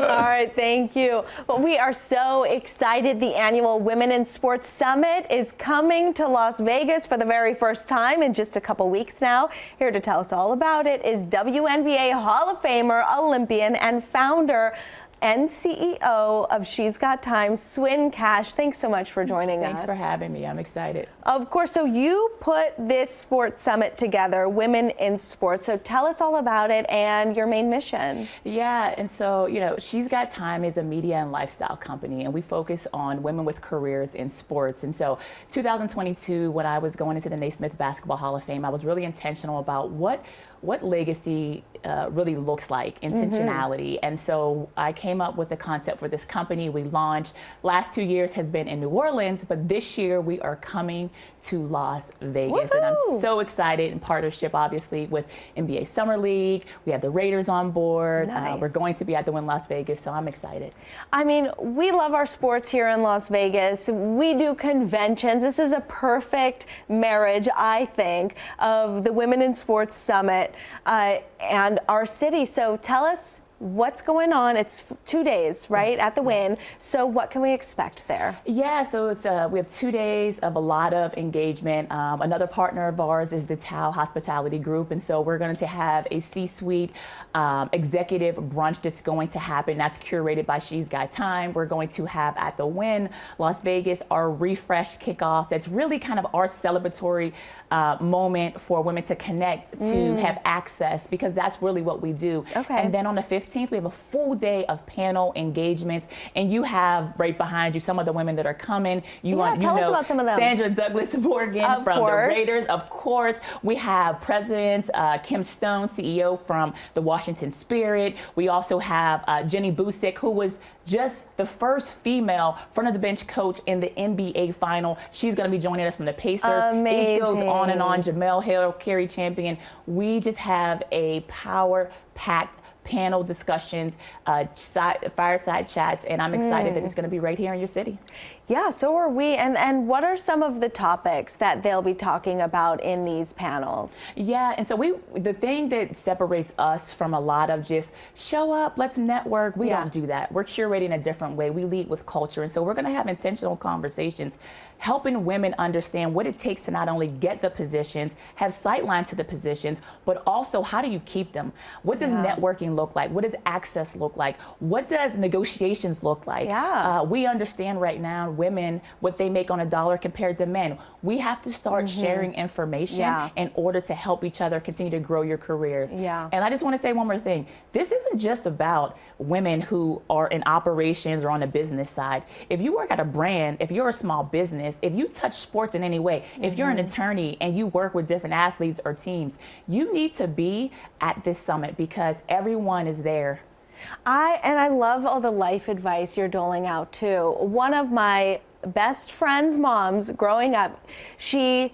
All right, thank you. Well, we are so excited. The annual Women in Sports Summit is coming to Las Vegas for the very first time in just a couple weeks now. Here to tell us all about it is WNBA Hall of Famer, Olympian, and founder and CEO of She's Got Time, Wynn. Thanks so much for joining us. Thanks for having me. I'm excited. Of course. So you put this sports summit together, Women in Sports. So tell us all about it and your main mission. Yeah, and so, She's Got Time is a media and lifestyle company, and we focus on women with careers in sports. And so 2022, when I was going into the Naismith Basketball Hall of Fame, I was really intentional about what legacy really looks like, intentionality. And so I came up with a concept for this company. We launched. Last 2 years has been in New Orleans, but this year we are coming to Las Vegas. Woohoo! And I'm so excited in partnership, obviously, with NBA Summer League. We have the Raiders on board. Nice. We're going to be at the Wynn Las Vegas, so I'm excited. I mean, we love our sports here in Las Vegas. We do conventions. This is a perfect marriage, I think, of the Women in Sports Summit and our city. So tell us what's going on. It's 2 days, right, at the Wynn. So what can we expect there? Yeah, so it's we have 2 days of a lot of engagement. Another partner of ours is the Tao Hospitality Group, and so we're going to have a C-suite executive brunch that's going to happen. That's curated by She's Got Time. We're going to have at the Wynn Las Vegas our refresh kickoff. That's really kind of our celebratory moment for women to connect, to have access, because that's really what we do. Okay. And then on the 15th, we have a full day of panel engagements, and you have right behind you some of the women that are coming. Tell us about some of them. Sandra Douglas Morgan from the Raiders, of course. We have President Kim Stone, CEO from the Washington Spirit. We also have Jenny Busick, who was just the first female front of the bench coach in the NBA final. She's going to be joining us from the Pacers. Amazing. It goes on and on. Jamel Hill, Kerry Champion. We just have a power-packed panel discussions, fireside chats, and I'm excited that it's going to be right here in your city. Yeah, so are we. And what are some of the topics that they'll be talking about in these panels? Yeah, and so the thing that separates us from a lot of just show up, let's network, we don't do that. We're curating a different way. We lead with culture, and so we're going to have intentional conversations, helping women understand what it takes to not only get the positions, have sightline to the positions, but also how do you keep them? What does networking look like? What does access look like? What does negotiations look like? We understand right now women, what they make on a dollar compared to men. We have to start sharing information in order to help each other continue to grow your careers. And I just want to say one more thing. This isn't just about women who are in operations or on the business side. If you work at a brand, if you're a small business, if you touch sports in any way, if you're an attorney and you work with different athletes or teams, you need to be at this summit because everyone is there. I love all the life advice you're doling out too. One of my best friend's moms growing up, she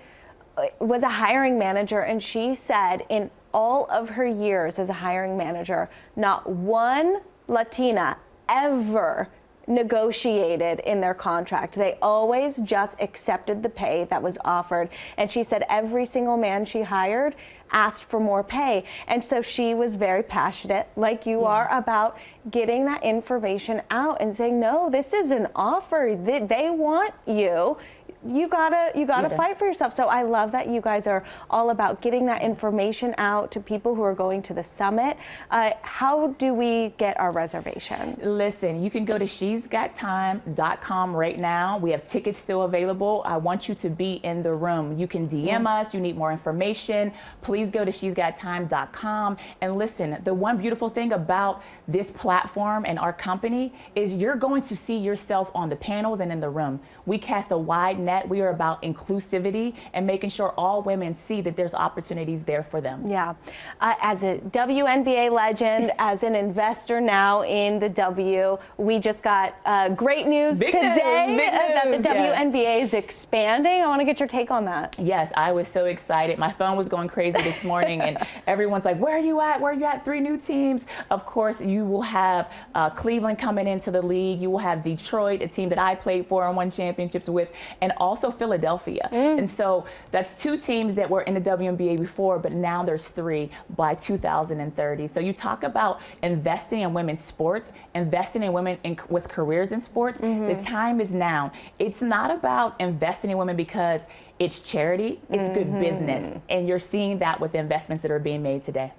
was a hiring manager, and she said in all of her years as a hiring manager, not one Latina ever negotiated in their contract. They always just accepted the pay that was offered. And she said every single man she hired asked for more pay. And so she was very passionate, like you are, about getting that information out and saying, no, this is an offer. They want you. You gotta fight for yourself. So I love that you guys are all about getting that information out to people who are going to the summit. How do we get our reservations? Listen, you can go to shesgottime.com right now. We have tickets still available. I want you to be in the room. You can DM us. You need more information. Please go to shesgottime.com. And listen, the one beautiful thing about this platform and our company is you're going to see yourself on the panels and in the room. We cast a wide net. We are about inclusivity and making sure all women see that there's opportunities there for them. Yeah. As a WNBA legend, as an investor now in the W, we just got great news today that the WNBA is expanding. I want to get your take on that. Yes, I was so excited. My phone was going crazy this morning, and everyone's like, where are you at? Where are you at? 3 new teams. Of course, you will have Cleveland coming into the league. You will have Detroit, a team that I played for and won championships with, and also Philadelphia. And so that's 2 teams that were in the WNBA before, but now there's 3 by 2030. So you talk about investing in women's sports, investing in women with careers in sports. The time is now. It's not about investing in women because it's charity, it's good business. And you're seeing that with the investments that are being made today.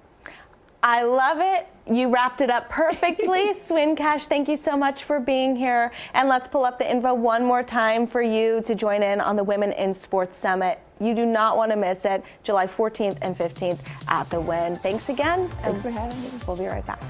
I love it. You wrapped it up perfectly. Swin Cash, thank you so much for being here. And let's pull up the info one more time for you to join in on the Women in Sports Summit. You do not want to miss it, July 14th and 15th at the Wynn. Thanks again. Thanks for having me. We'll be right back.